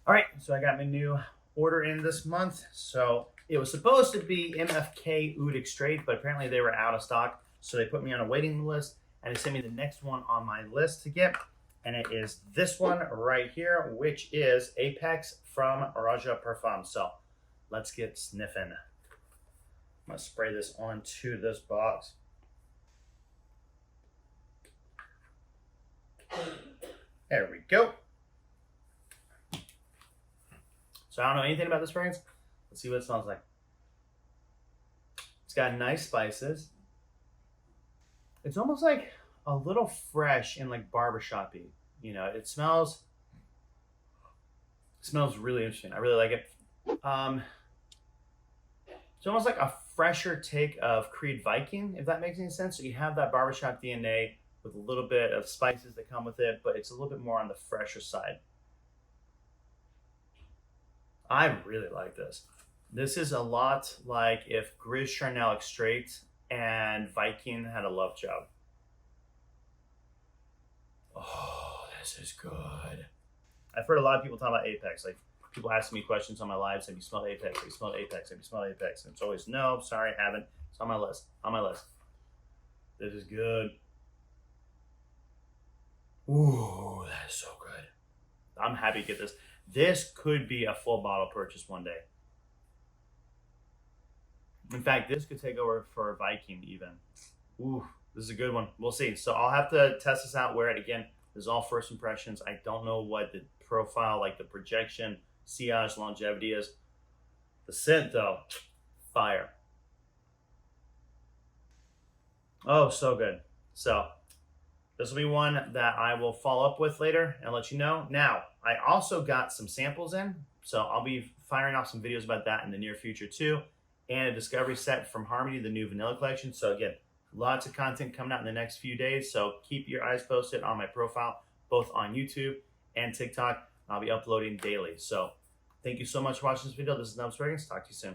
All right, so I got my new order in this month. So it was supposed to be MFK Oud Extrait, but apparently they were out of stock. So they put me on a waiting list and they sent me the next one on my list to get. And it is this one right here, which is Apex from Roja Parfums. So let's get sniffing. I'm gonna spray this onto this box. There we go. So I don't know anything about this fragrance. Let's see what it smells like. It's got nice spices. It's almost like a little fresh and like barbershop-y. You know, it smells really interesting. I really like it. It's almost like a fresher take of Creed Viking, if that makes any sense. So you have that barbershop DNA with a little bit of spices that come with it, but it's a little bit more on the fresher side. I really like this. This is a lot like if Gris Charnel Extrait and Viking had a love job. Oh, this is good. I've heard a lot of people talk about Apex. Like people ask me questions on my lives. Have you smelled Apex? Have you smelled Apex? Have you smelled Apex? And it's always no. Sorry, I haven't. It's on my list. On my list. This is good. Ooh, that is so good. I'm happy to get this. This could be a full bottle purchase one day. In fact, this could take over for Viking even. Ooh, this is a good one. We'll see. So I'll have to test this out, wear it again. This is all first impressions. I don't know what the profile, like the projection, sillage, longevity is. The scent, though, fire. Oh, so good. So this will be one that I will follow up with later and let you know. Now, I also got some samples in, so I'll be firing off some videos about that in the near future too, and a discovery set from Harmony, the new vanilla collection. So again, lots of content coming out in the next few days, so keep your eyes posted on my profile, both on YouTube and TikTok. I'll be uploading daily. So thank you so much for watching this video. This is Nubs Fragrance. Talk to you soon.